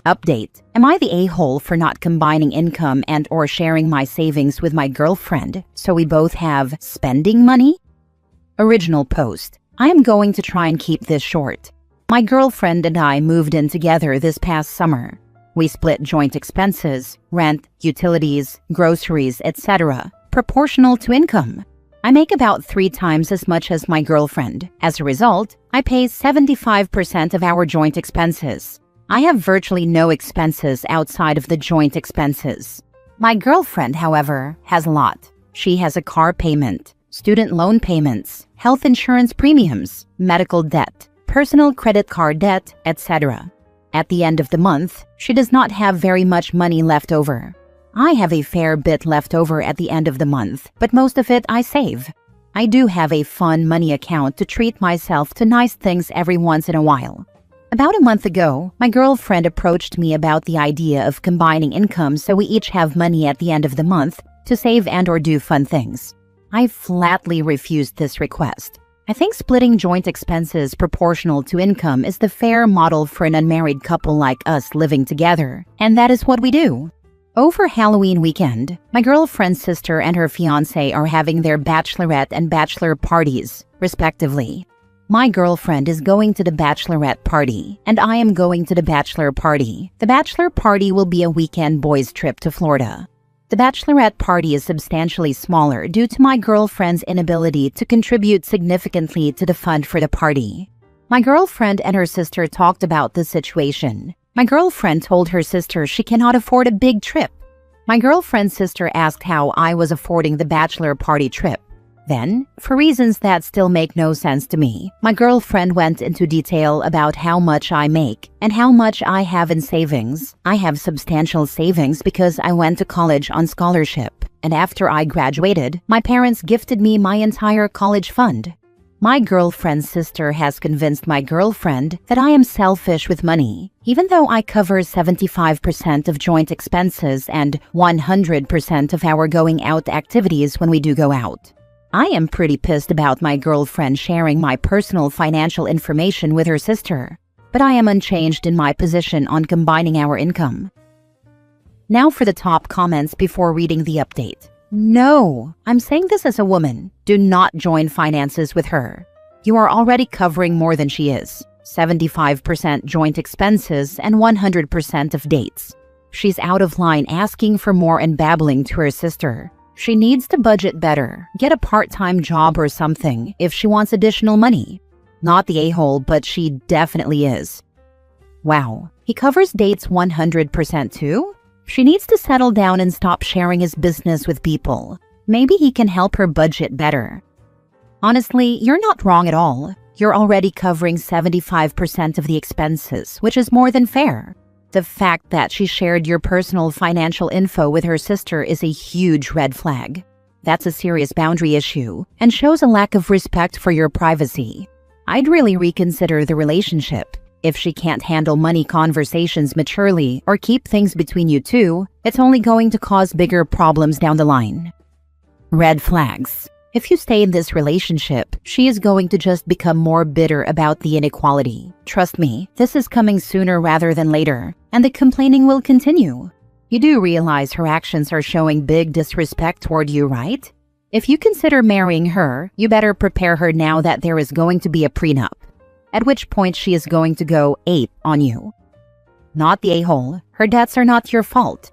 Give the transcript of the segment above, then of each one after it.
Update. Am I the a-hole for not combining income and or sharing my savings with my girlfriend so we both have spending money? Original post. I am going to try and keep this short. My girlfriend and I moved in together this past summer. We split joint expenses, rent, utilities, groceries, etc., proportional to income. I make about 3 times as much as my girlfriend. As a result, I pay 75% of our joint expenses. I have virtually no expenses outside of the joint expenses. My girlfriend, however, has a lot. She has a car payment, student loan payments, health insurance premiums, medical debt, personal credit card debt, etc. At the end of the month, she does not have very much money left over. I have a fair bit left over at the end of the month, but most of it I save. I do have a fun money account to treat myself to nice things every once in a while. About a month ago, my girlfriend approached me about the idea of combining income so we each have money at the end of the month to save and or do fun things. I flatly refused this request. I think splitting joint expenses proportional to income is the fair model for an unmarried couple like us living together, and that is what we do. Over Halloween weekend, my girlfriend's sister and her fiancé are having their bachelorette and bachelor parties, respectively. My girlfriend is going to the bachelorette party, and I am going to the bachelor party. The bachelor party will be a weekend boys' trip to Florida. The bachelorette party is substantially smaller due to my girlfriend's inability to contribute significantly to the fund for the party. My girlfriend and her sister talked about the situation. My girlfriend told her sister she cannot afford a big trip. My girlfriend's sister asked how I was affording the bachelor party trip. Then, for reasons that still make no sense to me, my girlfriend went into detail about how much I make and how much I have in savings. I have substantial savings because I went to college on scholarship, and after I graduated, my parents gifted me my entire college fund. My girlfriend's sister has convinced my girlfriend that I am selfish with money, even though I cover 75% of joint expenses and 100% of our going out activities when we do go out. I am pretty pissed about my girlfriend sharing my personal financial information with her sister, but I am unchanged in my position on combining our income. Now for the top comments before reading the update. No, I'm saying this as a woman. Do not join finances with her. You are already covering more than she is. 75% joint expenses and 100% of dates. She's out of line asking for more and babbling to her sister. She needs to budget better, get a part-time job or something if she wants additional money. Not the a-hole, but she definitely is. Wow, he covers dates 100% too? She needs to settle down and stop sharing his business with people. Maybe he can help her budget better. Honestly, you're not wrong at all. You're already covering 75% of the expenses, which is more than fair. The fact that she shared your personal financial info with her sister is a huge red flag. That's a serious boundary issue and shows a lack of respect for your privacy. I'd really reconsider the relationship. If she can't handle money conversations maturely or keep things between you two, it's only going to cause bigger problems down the line. Red flags. If you stay in this relationship, she is going to just become more bitter about the inequality. Trust me, this is coming sooner rather than later, and the complaining will continue. You do realize her actions are showing big disrespect toward you, right? If you consider marrying her, you better prepare her now that there is going to be a prenup, at which point she is going to go ape on you. Not the a-hole. Her debts are not your fault.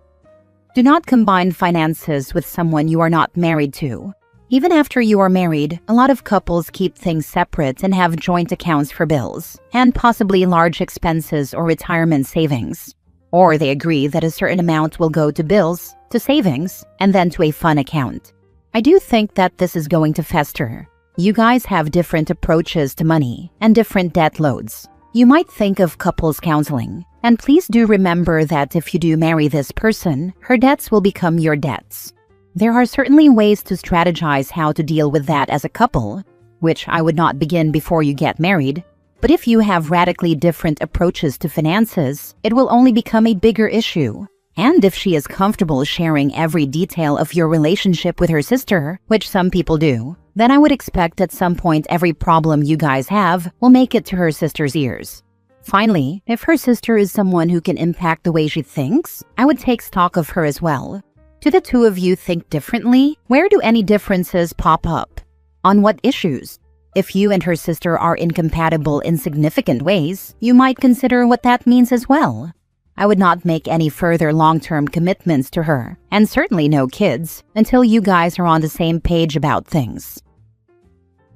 Do not combine finances with someone you are not married to. Even after you are married, a lot of couples keep things separate and have joint accounts for bills, and possibly large expenses or retirement savings. Or they agree that a certain amount will go to bills, to savings, and then to a fun account. I do think that this is going to fester. You guys have different approaches to money and different debt loads. You might think of couples counseling. And please do remember that if you do marry this person, her debts will become your debts. There are certainly ways to strategize how to deal with that as a couple, which I would not begin before you get married. But if you have radically different approaches to finances, it will only become a bigger issue. And if she is comfortable sharing every detail of your relationship with her sister, which some people do, then I would expect at some point every problem you guys have will make it to her sister's ears. Finally, if her sister is someone who can impact the way she thinks, I would take stock of her as well. Do the two of you think differently? Where do any differences pop up? On what issues? If you and her sister are incompatible in significant ways, you might consider what that means as well. I would not make any further long-term commitments to her, and certainly no kids, until you guys are on the same page about things.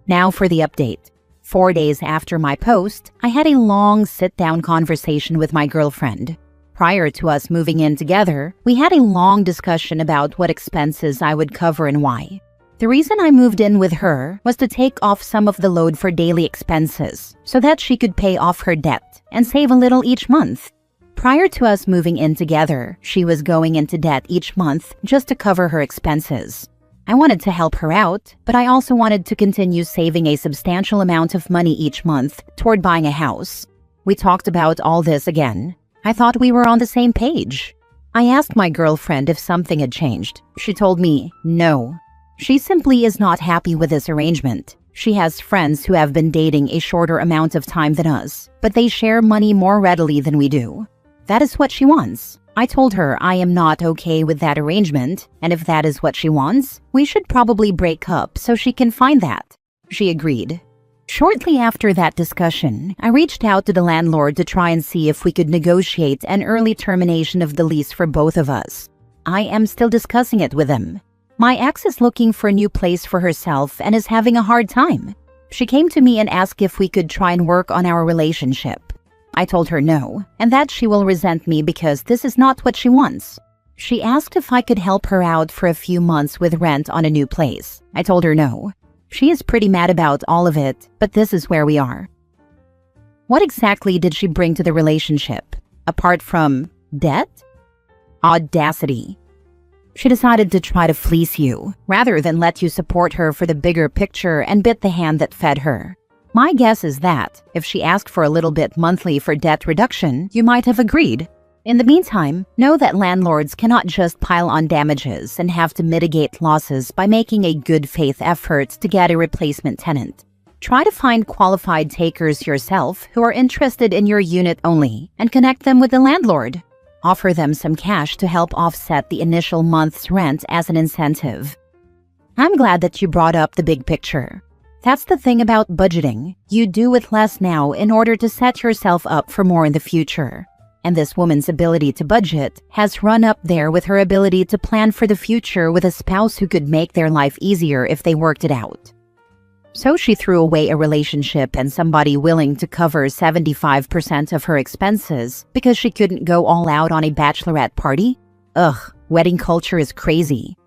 Now for the update. 4 days after my post, I had a long sit-down conversation with my girlfriend. Prior to us moving in together, we had a long discussion about what expenses I would cover and why. The reason I moved in with her was to take off some of the load for daily expenses so that she could pay off her debt and save a little each month. Prior to us moving in together, she was going into debt each month just to cover her expenses. I wanted to help her out, but I also wanted to continue saving a substantial amount of money each month toward buying a house. We talked about all this again. I thought we were on the same page. I asked my girlfriend if something had changed. She told me no. She simply is not happy with this arrangement. She has friends who have been dating a shorter amount of time than us, but they share money more readily than we do. That is what she wants. I told her I am not okay with that arrangement, and if that is what she wants, we should probably break up so she can find that. She agreed. Shortly after that discussion, I reached out to the landlord to try and see if we could negotiate an early termination of the lease for both of us. I am still discussing it with him. My ex is looking for a new place for herself and is having a hard time. She came to me and asked if we could try and work on our relationship. I told her no, and that she will resent me because this is not what she wants. She asked if I could help her out for a few months with rent on a new place. I told her no. She is pretty mad about all of it, but this is where we are. What exactly did she bring to the relationship, apart from debt? Audacity. She decided to try to fleece you, rather than let you support her for the bigger picture and bit the hand that fed her. My guess is that, if she asked for a little bit monthly for debt reduction, you might have agreed. In the meantime, know that landlords cannot just pile on damages and have to mitigate losses by making a good faith effort to get a replacement tenant. Try to find qualified takers yourself who are interested in your unit only and connect them with the landlord. Offer them some cash to help offset the initial month's rent as an incentive. I'm glad that you brought up the big picture. That's the thing about budgeting. You do with less now in order to set yourself up for more in the future. And this woman's ability to budget has run up there with her ability to plan for the future with a spouse who could make their life easier if they worked it out. So she threw away a relationship and somebody willing to cover 75% of her expenses because she couldn't go all out on a bachelorette party? Ugh, wedding culture is crazy.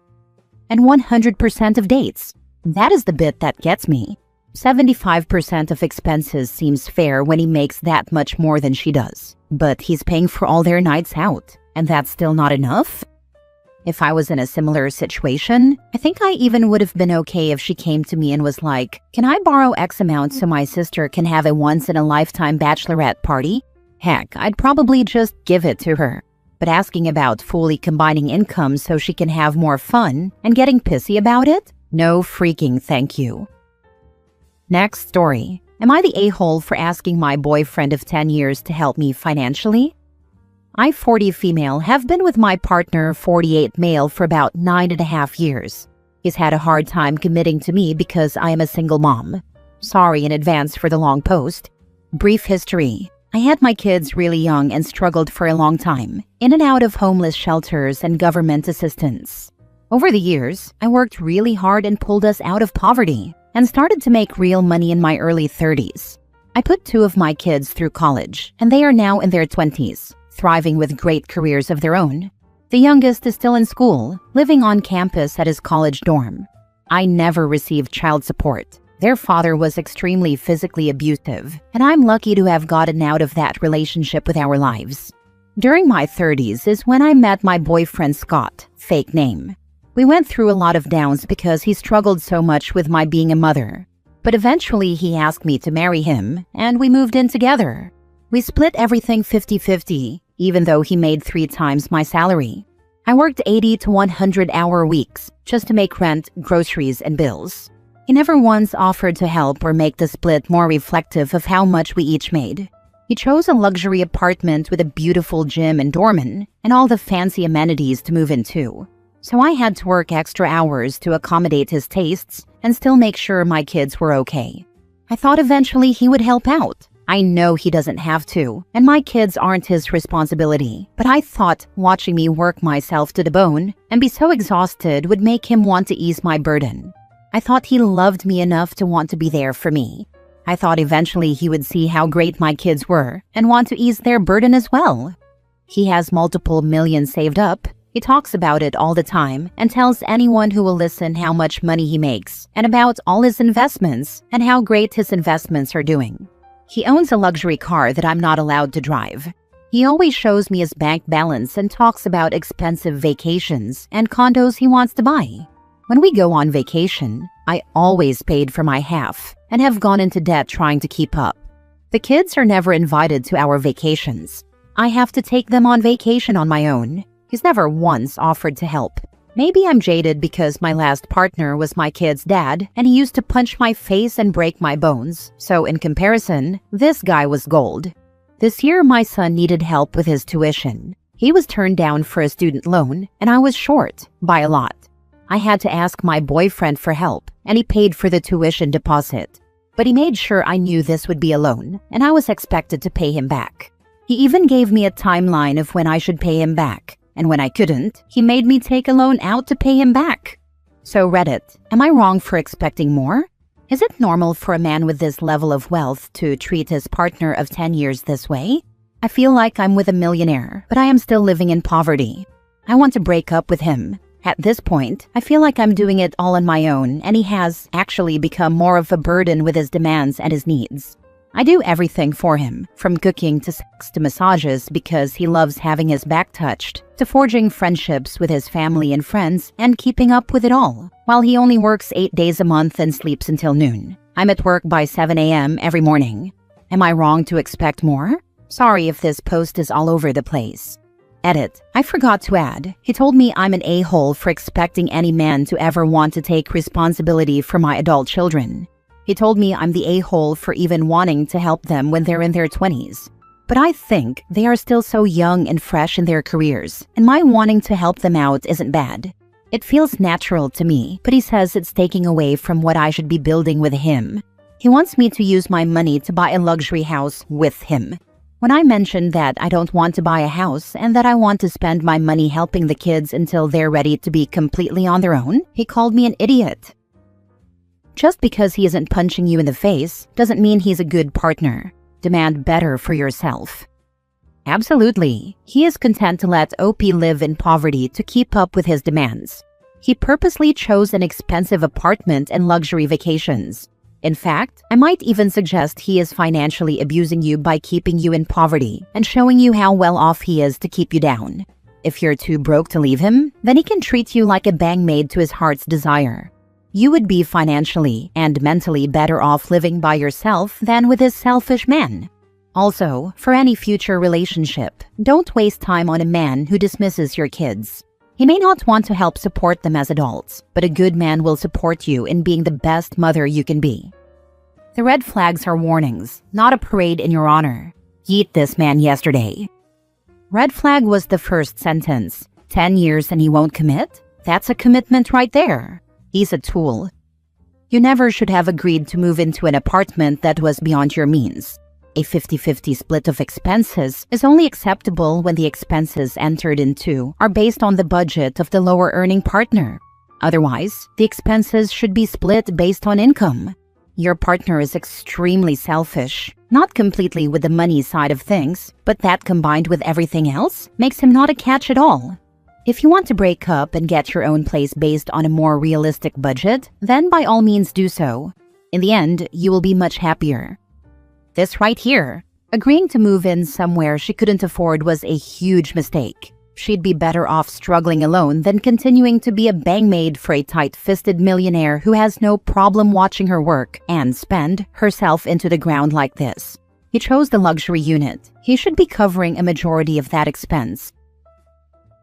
And 100% of dates. That is the bit that gets me. 75% of expenses seems fair when he makes that much more than she does. But he's paying for all their nights out, and that's still not enough? If I was in a similar situation, I think I even would have been okay if she came to me and was like, "Can I borrow X amount so my sister can have a once-in-a-lifetime bachelorette party?" Heck, I'd probably just give it to her. But asking about fully combining income so she can have more fun and getting pissy about it? No freaking thank you. Next story. Am I the a-hole for asking my boyfriend of 10 years to help me financially? I, 40 female, have been with my partner, 48 male, for about 9.5 years. He's had a hard time committing to me because I am a single mom. Sorry in advance for the long post. Brief history. I had my kids really young and struggled for a long time, in and out of homeless shelters and government assistance. Over the years, I worked really hard and pulled us out of poverty, and started to make real money in my early 30s. I put 2 of my kids through college, and they are now in their 20s, thriving with great careers of their own. The youngest is still in school, living on campus at his college dorm. I never received child support. Their father was extremely physically abusive, and I'm lucky to have gotten out of that relationship with our lives. During my 30s is when I met my boyfriend Scott, fake name. We went through a lot of downs because he struggled so much with my being a mother. But eventually he asked me to marry him, and we moved in together. We split everything 50-50, even though he made 3 times my salary. I worked 80 to 100-hour weeks just to make rent, groceries, and bills. He never once offered to help or make the split more reflective of how much we each made. He chose a luxury apartment with a beautiful gym and doorman and all the fancy amenities to move into. So I had to work extra hours to accommodate his tastes and still make sure my kids were okay. I thought eventually he would help out. I know he doesn't have to, and my kids aren't his responsibility, but I thought watching me work myself to the bone and be so exhausted would make him want to ease my burden. I thought he loved me enough to want to be there for me. I thought eventually he would see how great my kids were and want to ease their burden as well. He has multiple millions saved up. He talks about it all the time and tells anyone who will listen how much money he makes and about all his investments and how great his investments are doing. He owns a luxury car that I'm not allowed to drive. He always shows me his bank balance and talks about expensive vacations and condos he wants to buy. When we go on vacation, I always paid for my half and have gone into debt trying to keep up. The kids are never invited to our vacations. I have to take them on vacation on my own. He's never once offered to help. Maybe I'm jaded because my last partner was my kid's dad and he used to punch my face and break my bones. So in comparison, this guy was gold. This year, my son needed help with his tuition. He was turned down for a student loan and I was short by a lot. I had to ask my boyfriend for help and he paid for the tuition deposit. But he made sure I knew this would be a loan and I was expected to pay him back. He even gave me a timeline of when I should pay him back. And when I couldn't, he made me take a loan out to pay him back. So Reddit, am I wrong for expecting more? Is it normal for a man with this level of wealth to treat his partner of 10 years this way? I feel like I'm with a millionaire, but I am still living in poverty. I want to break up with him. At this point, I feel like I'm doing it all on my own, and he has actually become more of a burden with his demands and his needs. I do everything for him, from cooking to sex to massages because he loves having his back touched, to forging friendships with his family and friends and keeping up with it all, while he only works 8 days a month and sleeps until noon. I'm at work by 7 a.m. every morning. Am I wrong to expect more? Sorry if this post is all over the place. Edit. I forgot to add, he told me I'm an a-hole for expecting any man to ever want to take responsibility for my adult children. He told me I'm the a-hole for even wanting to help them when they're in their 20s. But I think they are still so young and fresh in their careers, and my wanting to help them out isn't bad. It feels natural to me, but he says it's taking away from what I should be building with him. He wants me to use my money to buy a luxury house with him. When I mentioned that I don't want to buy a house and that I want to spend my money helping the kids until they're ready to be completely on their own, he called me an idiot. Just because he isn't punching you in the face doesn't mean he's a good partner. Demand better for yourself. Absolutely. He is content to let OP live in poverty to keep up with his demands. He purposely chose an expensive apartment and luxury vacations. In fact, I might even suggest he is financially abusing you by keeping you in poverty and showing you how well off he is to keep you down. If you're too broke to leave him, then he can treat you like a bang-maid to his heart's desire. You would be financially and mentally better off living by yourself than with this selfish man. Also, for any future relationship, don't waste time on a man who dismisses your kids. He may not want to help support them as adults, but a good man will support you in being the best mother you can be. The red flags are warnings, not a parade in your honor. Yeet this man yesterday. Red flag was the first sentence. 10 years and he won't commit? That's a commitment right there. He's a tool. You never should have agreed to move into an apartment that was beyond your means. A 50-50 split of expenses is only acceptable when the expenses entered into are based on the budget of the lower earning partner. Otherwise, the expenses should be split based on income. Your partner is extremely selfish, not completely with the money side of things, but that combined with everything else makes him not a catch at all. If you want to break up and get your own place based on a more realistic budget, then by all means do so. In the end, you will be much happier. This right here, agreeing to move in somewhere she couldn't afford was a huge mistake. She'd be better off struggling alone than continuing to be a bang-maid for a tight-fisted millionaire who has no problem watching her work and spend herself into the ground like this. He chose the luxury unit. He should be covering a majority of that expense.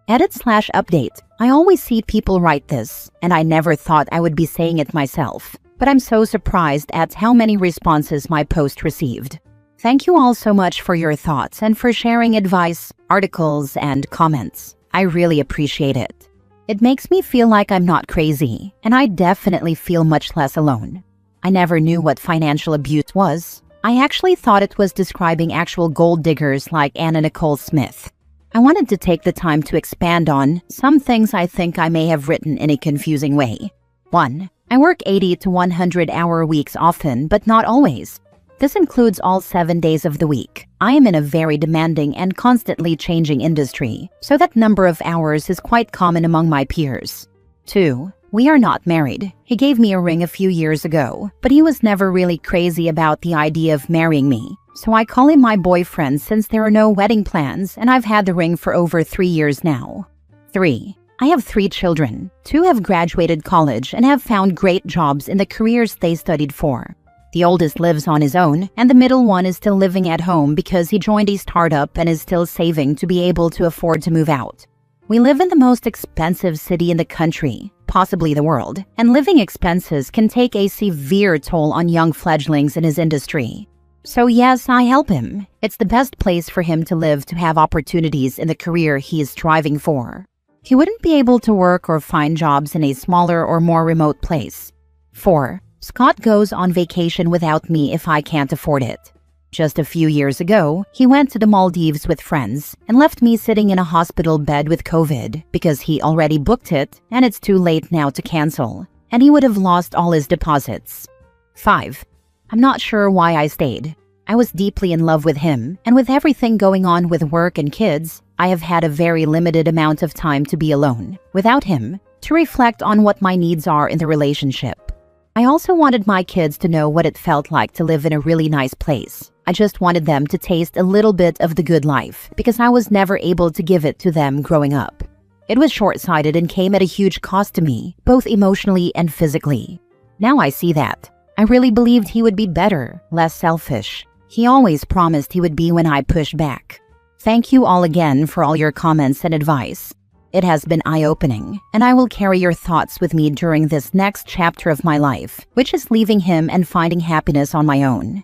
Edit/update. I always see people write this, and I never thought I would be saying it myself. But I'm so surprised at how many responses my post received. Thank you all so much for your thoughts and for sharing advice, articles, and comments. I really appreciate it. It makes me feel like I'm not crazy, and I definitely feel much less alone. I never knew what financial abuse was. I actually thought it was describing actual gold diggers like Anna Nicole Smith. I wanted to take the time to expand on some things I think I may have written in a confusing way. 1. I work 80 to 100-hour weeks often, but not always. This includes all 7 days of the week. I am in a very demanding and constantly changing industry, so that number of hours is quite common among my peers. 2. We are not married. He gave me a ring a few years ago, but he was never really crazy about the idea of marrying me. So I call him my boyfriend since there are no wedding plans, and I've had the ring for over 3 years now. 3. I have 3 children. 2 have graduated college and have found great jobs in the careers they studied for. The oldest lives on his own, and the middle one is still living at home because he joined a startup and is still saving to be able to afford to move out. We live in the most expensive city in the country, possibly the world, and living expenses can take a severe toll on young fledglings in his industry. So yes, I help him. It's the best place for him to live to have opportunities in the career he is striving for. He wouldn't be able to work or find jobs in a smaller or more remote place. 4. Scott goes on vacation without me if I can't afford it. Just a few years ago, he went to the Maldives with friends and left me sitting in a hospital bed with COVID because he already booked it and it's too late now to cancel, and he would have lost all his deposits. 5. I'm not sure why I stayed. I was deeply in love with him, and with everything going on with work and kids, I have had a very limited amount of time to be alone, without him, to reflect on what my needs are in the relationship. I also wanted my kids to know what it felt like to live in a really nice place. I just wanted them to taste a little bit of the good life because I was never able to give it to them growing up. It was short-sighted and came at a huge cost to me, both emotionally and physically. Now I see that. I really believed he would be better, less selfish. He always promised he would be when I pushed back. Thank you all again for all your comments and advice. It has been eye-opening, and I will carry your thoughts with me during this next chapter of my life, which is leaving him and finding happiness on my own.